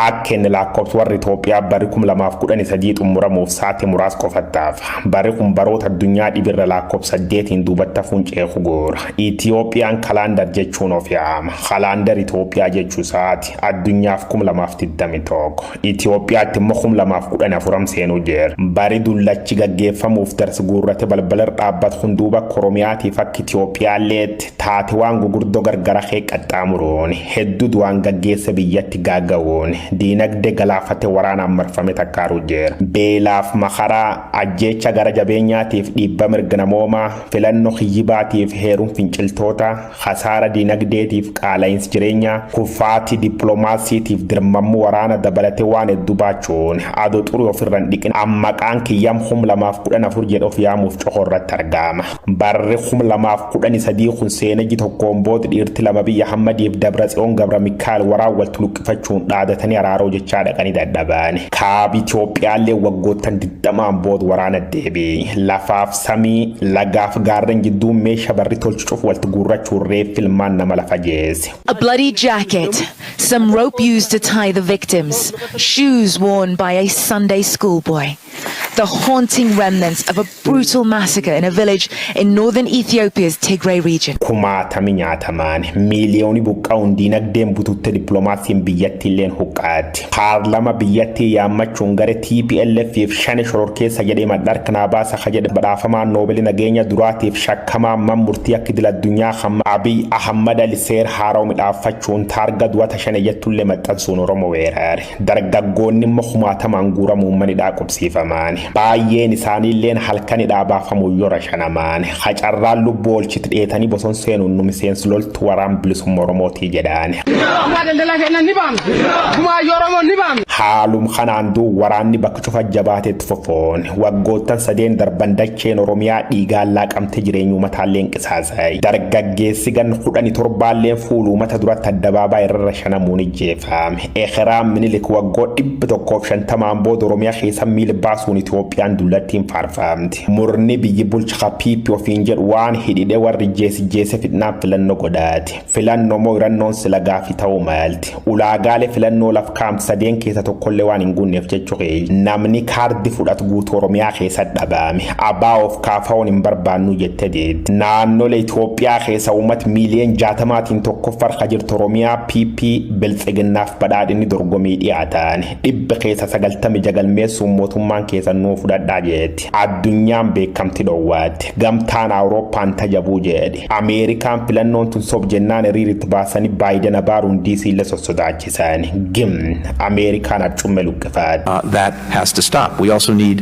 Akkeen lakkoofsa warri Itoophiyaa bari 2013 xumuramuuf sa'aatii muraasa qofattaaf bari kun baroota addunyaa dhibirra lakkoofsa 8 duubatti funcee goora. Itoophiyaan kalaandar jechuun of yaama. Kalaandar Itoophiyaa jechuu sa'aatii addunyaaf 2021 Itoophiyaatti immoo 2014 seenuu jira. Bari dullachi gaggeeffamuuf darsi guurrate balbala dhaabbata hunduuba Oromiyaatiif akka Itoophiyaalleetti taateewwan gurguddoo gargara qaxxaamuroon hedduu du'aan gaggeessa biyyatti gaaga'uun diinagdee galaafate waraanaan marfame takkaaru jira. Beelaaf makaraa ajjeecha gara jabeenyaatiif dhiibba mirga namoomaa filannoo hiyyibaatiif heeruun finciltoota hasaara diinagdeetiif qaala'insi jireenyaa kuffaatii dippiloomaasiitiif dirmamuu waraana dabalatee waan hedduu baachuun adoo xurii ofirraan dhiqin ammaqaan kiyyam 2014 jedhuuf yaamuuf cohorratti argama. Barri 2013 kun seenaji tokkoon booda dhiirti lama biyya Hammadiif Dabratsiyoon Gabra Mikaa'el waraan wal luqqifachuun dhaadatanii araaroo jechaa dhaqanii dadhabaan. Kaaba Itoophiyaallee waggoottan 20 booda waraana deebi'e. Lafaaf samii lagaaf gaarreen gidduu meeshaa barri tolchuuf wal gurrachuun reeffi ilmaan nama lafa geesse. A bloody jacket, some rope used to tie the victims, shoes worn by a Sunday schoolboy. The haunting remnants of a brutal massacre in a village in northern Ethiopia's Tigray region. Kumaatami nyaatamaan miiliyoonii buqqa'uun diinagdeen bututte dippiloomaasiin biyyatti illeen huqqaatti. Paarlama biyyatti yaammachuun gara TPLF shani shororkeessa jedhee maddarkanaa baasa jedhe badhaafamaan Noobeelii nageenya duraatiif shakkamaa murtii akka idil addunyaa hamma Abiy Ahmad Aliseer haaroo midhaaffachuun taarga duwata shane jettullee maxxansuun Oromoo weerare. Dargaggoonni immoo kumaatamaan guuramuun manidhaa qubsiifamaan. Baay'een isaaniilleen halkanidhaa baafamuu yora shanamaan. Hacarraan lubbuu oolchiti dheetanii bosona seenuun nu miseensi loltu waraan bilisummaa Oromootii jedhaan. Haalum kanaan duu waraanni bakka cufa jabaateetti fofoon waggoottan 3 darban dacheen Oromiyaa dhiigaan laaqamte jireenyu mataalleen qisaasay. Dargaggeessi gan 17 fuuluu mata duratti addabaabaa irra shanamuun ijjeefame. Ekeraan Minilik waggoo 150 booda Oromiyaa keessa miila baasuun Itoophiyaan dullattiin faarfamti. Murni biyyi bulchaa piipi ofiin jedhu waan hidhidhe warri jeesse fidnaan filannoo godhaati. Filannoo moo irannoon sila gaafii ta'uu malti. Ulaagaalee filannoo laf kaamti 3 keessa tokkollee waan hin guunneef jechuudha. Namni kaardi fudhatu guutuu Oromiyaa keessa dhabame. Abbaa of kaafaa'uun hin barbaannu jettee deetti. Naannolee Itoophiyaa keessa uummata miiliyoona 60tiin tokko farqa jirtu Oromiyaa piipi biltsiginnaaf badhaadhinni dorgomii dhiyaatan. Dhibba keessa 90 galmeessuun mootummaan keessa nuu fudhadhaa jeetti. Addunyaan beekamti dhoowwaatti. Gamtaan Awurooppaan tajabuu jedhe. Ameerikaan filannoon tun sob jennaan hiriiritti baasanii Baayiden abaaruun DC illee sossodaachisan. Gim Ameerikaan arcumme luqqifaati. That has to stop. We also need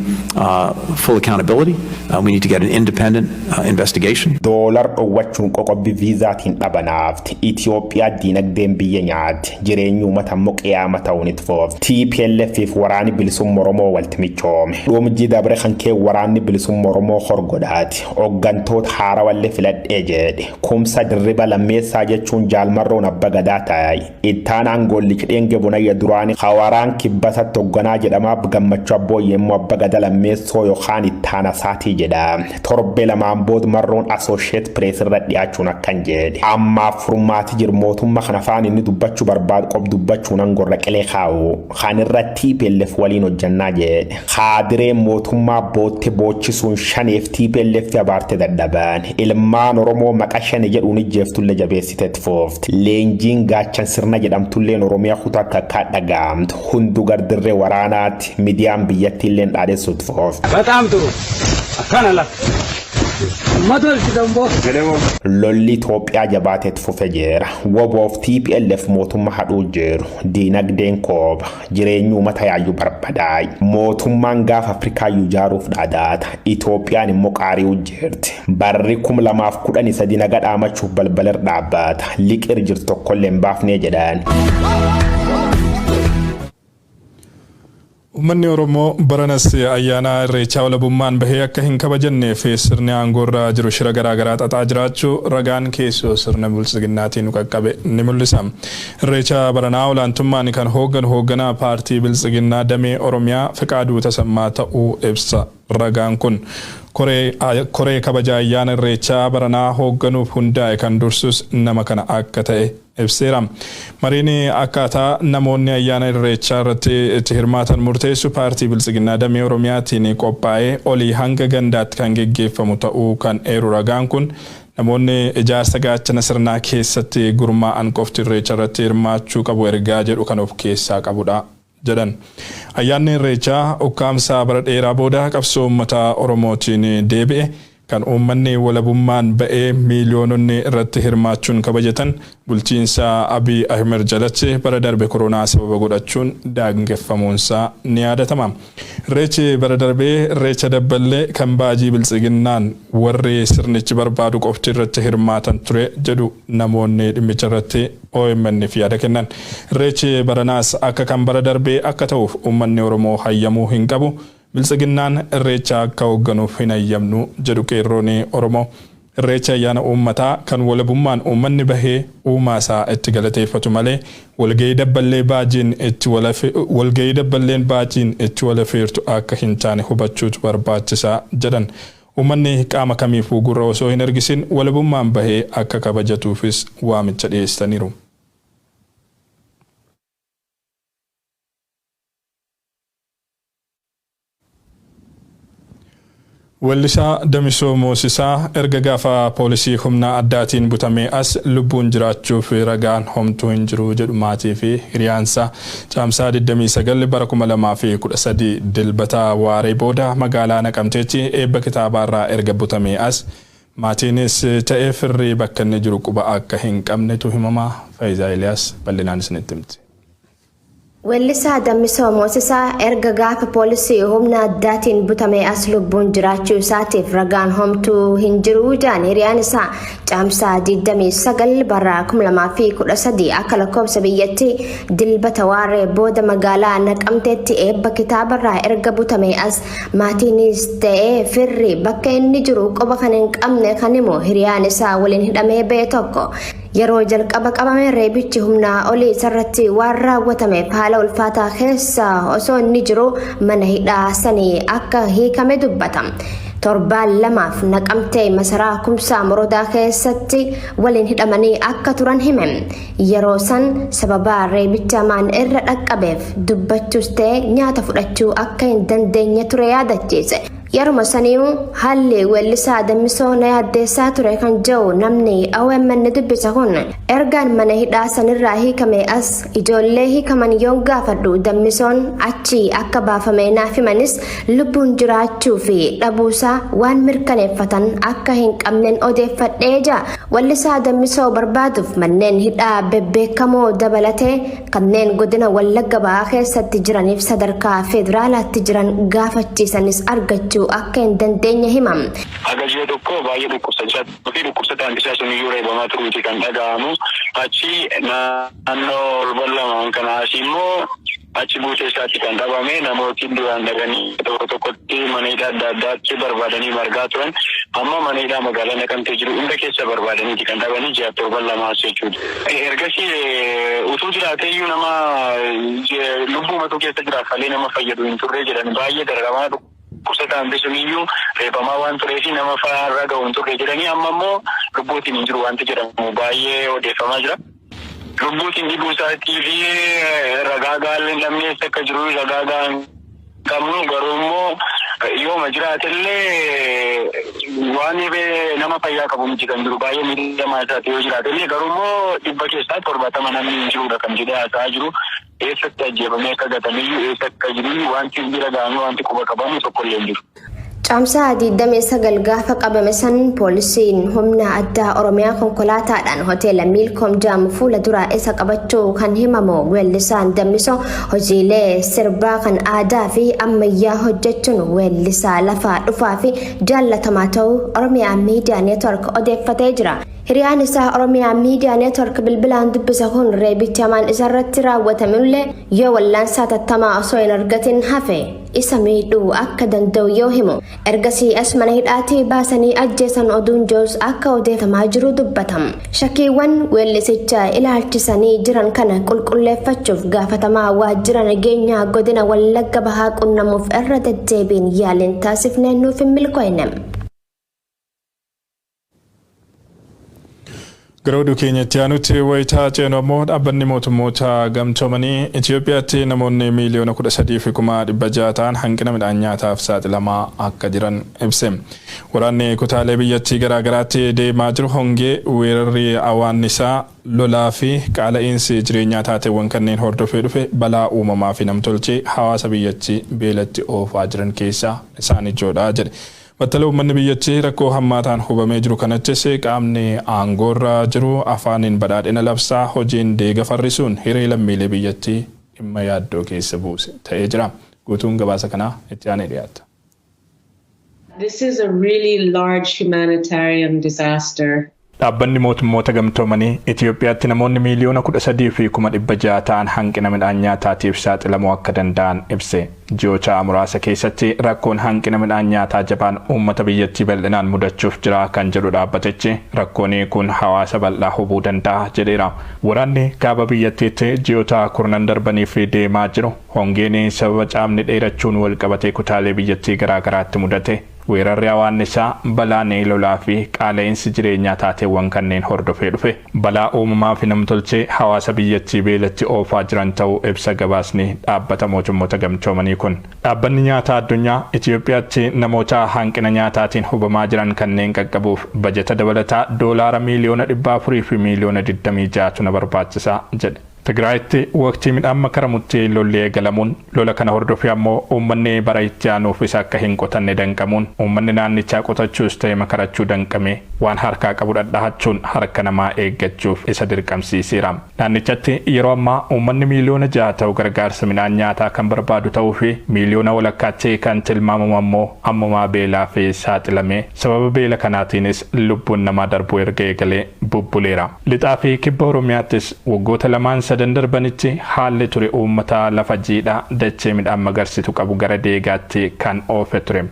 full accountability. We need to get an independent investigation. Doolar dhowwachuun qoqobbii viizaatiin dhabanaafti. Itoophiyaa diinagdeen biyya nyaatti. Jireenyi uummata immoo qiyaama ta'uun itti foofti. TPLF waraanni bilisummaa Oromoo walti michoome. Dhumji dabre kan kee waraanni bilisummaa Oromoo horgodhaati. Hooggantoota haarawallee filadhee jedhe. Kumsa dirriba lammeessaa jechuun jaalmarroon abba gadaa ta'e. Ittaanaan golli kidheenge bunayya duraanii hawaraan kibbasatti hoogganaa jedhamaaf gammachuu abbooyyee immoo abba gada lammeessoo yookaan ittaana saatii jedha. Torbe lamaan booda marroon Associate Press irra dhiyaachuun akkan jedhe. Ammaaf furmaati jiru mootummaa kana afaan inni dubbachuu barbaadu qob dubbachuun angorra qilee kaa'u. Kan irratti TPLF waliin hojjannaa jedhe. Haadireen mootummaa bootte boochisuun shaneef TPLF abaarte dadhaban. Ilmaan Oromoo maqaa shane jedhuun ijjeeftullee jabeessiteetti foofti. Leenjiin gaachan sirna jedhamtulleen Oromiyaa kutaa akka dhagaamtu. Hundu gardirree waraanaatti midiyaan biyyatti illeen dhaadessuutti foofti. Akkana lafa. Lolli Itoophiyaa jabaateetti fufe jira. Woboof TPLF mootummaa hadhuu jiru. Diinagdeen kooba. Jireenyi uummata yaayyuu barbadaay. Mootummaan gaafa Afrikaayyuu ijaaruuf dhaadaata. Itoophiyaan immoo qaari'uu jirti. Barri 2013 naga dhaamachuuf balbala dhaabbata. Liqir jirtu tokkollee hin baafnee jedhan. Uummanni Oromoo baranas ayyaana irreechaa walabummaan bahee akka hin kabajannee fi sirni aangoorra jiru shira garaagaraa xaxaa jiraachuu ragaan keessoo sirna biltsiginnaatiin qaqqabe ni mul'isa. Irreecha baranaa olaantummaan kan hoogganaa paartii biltsiginnaa damee Oromiyaa Fiqaaduu Tasammaa ta'uu ibsa. Ragaan kun koree kabaja ayyaana irreechaa baranaa hoogganuuf hundaa'e kan dursus nama kana akka ta'e ibseera. Mariin akkaataa namoonni ayyaana irreechaa irratti itti hirmaatan murteessu paartii Biltsiginnaa Damee Oromiyaatiin qophaa'ee olii hanga gandaatti kan geggeeffamu ta'uu kan eeru ragaan kun namoonni ijaarsa gaachana sirnaa keessatti gurmaa'an qofti irreecha irratti hirmaachuu qabu ergaa jedhu kan of keessaa qabudha jedhan. Ayyaanni irreechaa ukkaamsaa bara dheeraa booda qabsoo uummata Oromootiin deebi'e kan uummanni walabummaan ba'ee miiliyoononni irratti hirmaachuun kabajatan bulchiinsa Abiy Ahmed jalatti bara darbe koronaa sababa godhachuun daangeffamuunsaa ni yaadatama. Irreechi bara darbee irreecha dabballee kan baajii Biltsiginnaan warri sirnichi barbaadu qofti irratti hirmaatan ture jedhu namoonni dhimmicha irratti OMN'f yaada kennan. Irreechi baranaas akka kan bara darbee akka ta'uuf uummanni Oromoo hayyamuu hin qabu. Biltsiginnaan irreecha akka hoogganuuf hin hayyamnu jedhu qeerroon Oromoo. Irreecha ayyaana uummataa kan walabummaan uummanni bahee uumaasaa itti galateeffatu malee walgahii dabballeen baajiin itti walafeertu akka hin taane hubachuutu barbaachisaa jedhan. Uummanni qaama kamiifuu gurra osoo hin ergisin walabummaan bahee akka kabajatuufis waamicha dhiyeessaniiru. Weellisaa Damisoo Moosisaa erga gaafa poolisii humna addaatiin butamee as lubbuun jiraachuuf ragaan homtuu hin jiru jedhu maatii fi hiriyaansa caamsaa 29 bara 2013 dilbata waaree booda magaalaa Naqamteetti eebba kitaabaarraa erga butamee as maatiinis ta'ee firrii bakka inni jiru quba akka hin qabnetu himama. Faayizaa Eliyaas bal'inaan isinitti himti. Weellisaa Damisoo Moosisaa erga gaafa poolisii humna addaatiin butamee as lubbuun jiraachuu isaatiif ragaan homtuu hin jiru jedhan hiriyaan isaa caamsaa 29 bara 2013 akka lakkoofsa biyyatti dilbata waaree booda magaalaa Naqamteetti eebba kitaabarraa erga butamee as maatiinis ta'ee firri bakka inni jiru quba kan hin qabne kan himu hiriyaan isaa waliin hidhamee ba'e tokko yeroo jalqaba qabame reebichi humnaa olii isarratti waan raawwatameef haala ulfaataa keessa osoo inni jiru mana hidhaa sanii akka hiikame dubbata. Torbaan lamaaf Naqamtee masaraa Kumsaa Morodaa keessatti waliin hidhamanii akka turan hime. Yeroo san sababa reebicha maan irra dhaqqabeef dubbachuus ta'e nyaata fudhachuu akka hin dandeenye ture yaadachiise. Yeruma saniimu haalli weellisaa Damisoo na yaaddeessaa ture kan jiru namni OMN dubbisa kun ergaan mana hidhaa sanirraa hiikame as ijoollee hiikaman yoon gaafadhu Damisoon achi akka baafame naaf himanis lubbuun jiraachuu fi dhabuusaa waan mirkaneeffatan akka hin qabneen odeeffadhee jira. Weellisaa Damisoo barbaaduuf manneen hidhaa bebbeekamoo dabalatee kanneen godina Wallagga Bahaa keessatti jiraniif sadarkaa federaalaatti jiran gaafachiisanis argachuu akka hin dandeenye himam. Agajii tokko baay'ee dhukkubsataan isaa sun iyyuu reebamaa turuuti kan dhaga'amu. Achi naannoo Olballamaan kanaas immoo achi buutee isaatti kan dhabame namooti duraan dhaqanii tokko tokkotti mana hidhaa adda addaatti barbaadanii margaa turan. Amma mana hidhaa magaalaa Naqamtee jiru hunda keessa barbaadaniiti kan dhabanii ji'a torban lamaas jechuudha. Ergasii utuu jiraatee iyyuu nama lubbuu matuu keessa jiraaf malee nama fayyadu hin turre jedhan baay'ee dararamaa dhukkubsataan bisumiyyuu reebamaa waan tureef nama fayyarra ga'u hin turre jedhanii amma immoo lubbuutiin hin jiru wanti jedhamu baay'ee odeeffamaa jira. Lubbuutiin dhibuu isaatii fi ragaa gaalleen lamni akka jiru ragaa gaan qabnu garuu immoo yooma jiraatellee waan nama fayyaa qabu miti kan jiru baay'ee miidhamaa isaati yoo jiraatellee garuu immoo dhibba keessaa 70 namni hin jirudha kan jedhee haasa'aa jiru. Eessatti ajjeefamee akka gatamiyyuu eessa akka jiru wanti bira ga'amee wanti quba qabamu tokkollee hin jiru. Caamsaa 29 gaafa qabame san poolisiin humna addaa Oromiyaa konkolaataadhaan hoteela Milkom jedhamu fuula duraa isa qabachuu kan himamu weellisaan Damisoo hojiilee sirbaa kan aadaa fi ammayyaa hojjechuun weellisaa lafaa dhufaa fi jaallatamaa ta'uu Oromiyaa Miidiyaa Neetwork odeeffatee jira. Hiriyaan isaa Oromiyaa Miidiyaa Neetwork bilbilaan dubbisa kun reebicha maan isarratti raawwatamullee yoo wallaansaa tattamaa osoo hin argatin hafe isa miidhuu akka danda'u yoo himu. Ergasii as mana hidhaatii baasanii ajjeesan oduun joos akka odeeffamaa jiru dubbatam. Shakkiiwwan weellisicha ilaalchisanii jiran kana qulqulleeffachuuf gaafatamaa waajjira nageenyaa godina Wallagga Bahaa qunnamuuf irra deddeebiin yaaliin taasifnee nuuf hin milkoofne. Garuu keenyatti aanutti wayitaa ceenoo dhaabbanni mootummoota gamtoomanii Itoophiyaatti namoonni miliyoona 13,600 ta'an hanqina midhaan nyaataaf saaxilamaa akka jiran ibse. Waraanni kutaalee biyyattii garaagaraatti deemaa jiru hongee weerarri awwaannisaa lolaa fi qaala'insi jireenyaa taateewwan kanneen hordofee dhufe balaa uumamaa fi namtolchee hawaasa biyyattii beelatti oofaa jiran keessaa isaan ijoodha jedhe. Battala uummanni biyyattii rakkoo hammaataan hubamee jiru kanattis qaamni aangoorra jiru afaaniin badhaadhina labsaa hojiin deega farrisuun hiree lammiilee biyyattii dhimma yaaddoo keessa buuse ta'ee jira. Guutuun gabaasa kanaa itti aanee dhiyaata. This is a really large humanitarian disaster. Dhaabbanni mootummoota gamtoomanii Itoophiyaatti namoonni miliyoona 13,600 ta'an hanqina midhaan nyaataatiif saaxilamuu akka danda'an ibse. Ji'oota muraasa keessatti rakkoon hanqina midhaan nyaataa jabaan uummata biyyattii bal'inaan mudachuuf jira kan jedhu dhaabbatichi rakkoon kun hawaasa bal'aa hubuu danda'a jedheera. Waraanni kaaba biyyattiitti ji'oota kurnan darbaniif deemaa jiru hongeen sababa caamni dheerachuun wal qabatee kutaalee biyyattii garaagaraatti mudate. Weerarri awwaannisaa balaan lolaa fi qaala'insi jireenyaa taateewwan kanneen hordofee dhufe balaa uumamaa fi namtolchee hawaasa biyyattii beelatti oofaa jiran ta'uu ibsa gabaasni dhaabbata mootummoota gamtoomanii kun. Dhaabbanni nyaataa addunyaa Itoophiyaatti namoota hanqina nyaataatiin hubamaa jiran kanneen qaqqabuuf bajeta dabalataa doolaara miliyoona 400 fi miliyoona 26 na barbaachisa jedhe. Tigraayitti waqtii midhaan makaramutti lolli eegalamuun lola kana hordofee ammoo uummanni bara itti aanuuf isa akka hin qotanne danqamuun uummanni naannichaa qotachuus ta'e makarachuu danqame waan harkaa qabu dhadhahachuun harka namaa eeggachuuf isa dirqamsiiseera. Naannichatti yeroo ammaa uummanni miliyoona 6 ta'u gargaarsa midhaan nyaataa kan barbaadu ta'uu fi miliyoona walakkaatti kan tilmaamamu ammoo ammumaa beelaa fi saaxilame sababa beela kanaatiinis lubbuun namaa darbuu erga eegalee bubbuleera. Lixaa fi kibba Oromiyaattis waggoota lamaan sadan darbanitti haalli ture uummata lafa jiidhaa dachee midhaan magarsitu qabu gara deegaatti kan oofe ture.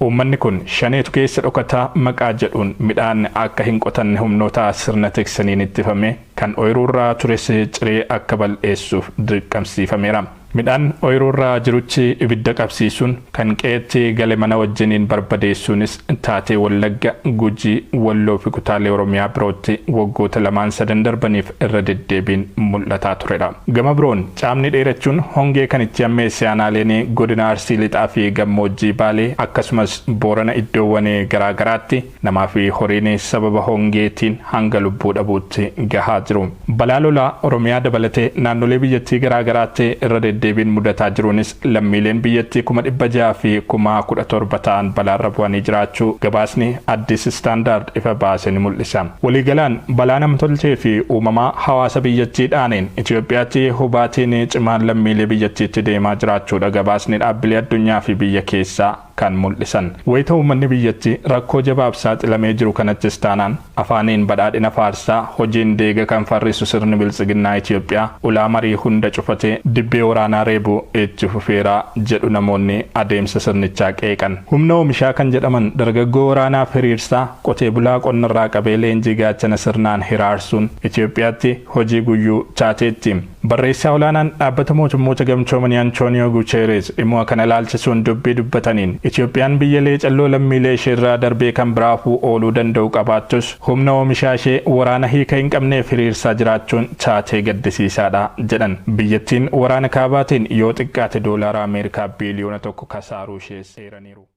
Uummanni kun shaneetu keessa dhokataa maqaa jedhuun midhaan akka hin qotanne humnoota sirna tiksaniin ittifame kan ooyiruurraa tures ciree akka bal'eessuuf dirqamsiifameera. Midhaan ooyiruurraa jirutti ibidda qabsiisuun kan qe'eetti gale mana wajjiniin barbadeessuunis taatee Wallagga, Gujii, Walloo fi kutaalee Oromiyaa birootti waggoota lamaan sadan darbaniif irra deddeebiin mul'ataa turedha. Gama biroon caamni dheerachuun hongee kan itti ammeesse aanaaleen godina Arsii lixaa fi gammoojjii Baalee akkasumas Boorana iddoowwan garaagaraatti namaa fi horiin sababa hongeetiin hanga lubbuu dhabuutti gahaa jiru. Balaa lolaa Oromiyaa dabalatee naannolee biyyattii garaagaraatti irra deddeebiin mudataa jiruunis lammiileen biyyattii 600 fi 17,000 ta'an balaarra bu'anii jiraachuu gabaasni Addis Standard ifa baase ni mul'isa. Waliigalaan balaa namtolchee fi uumamaa hawaasa biyyattii dhaaneen Itoophiyaatti hubaatiin cimaan lammiilee biyyattiitti deemaa jiraachuudha gabaasni dhaabbilee addunyaa fi biyya keessaa kan mul'isan. Wayita uummanni biyyattii rakkoo jabaaf saaxilamee jiru kanattis taanaan afaaniin badhaadhina faarsaa hojiin deega kan farrisu sirni biltsiginnaa Itoophiyaa ulaa marii hunda cufatee dibbee waraanaa reebuu itti fufeeraa jedhu namoonni adeemsa sirnichaa qeeqan. Humna oomishaa kan jedhaman dargaggoo waraanaaf hiriirsaa qotee bulaa qonnarraa qabee leenjii gaachana sirnaan hiraarsuun Itoophiyaatti hojii guyyuu taateetti. Barreessaa olaanaan dhaabbata mootummoota gamtoomanii Antooniyoo Guuterees dhimma kana ilaalchisuun dubbii dubbataniin Itoophiyaan biyya calloo lammiilee isheerraa darbee kan biraafuu ooluu danda'u qabaattus humna oomishaa ishee waraana hiika hin qabneef hiriirsaa jiraachuun taatee gaddisiisaadha jedhan. Biyyattiin waraana kaabaatiin yoo xiqqaate doolaara Ameerikaa biliyoona 1 kasaaruu ishee seeraniiru.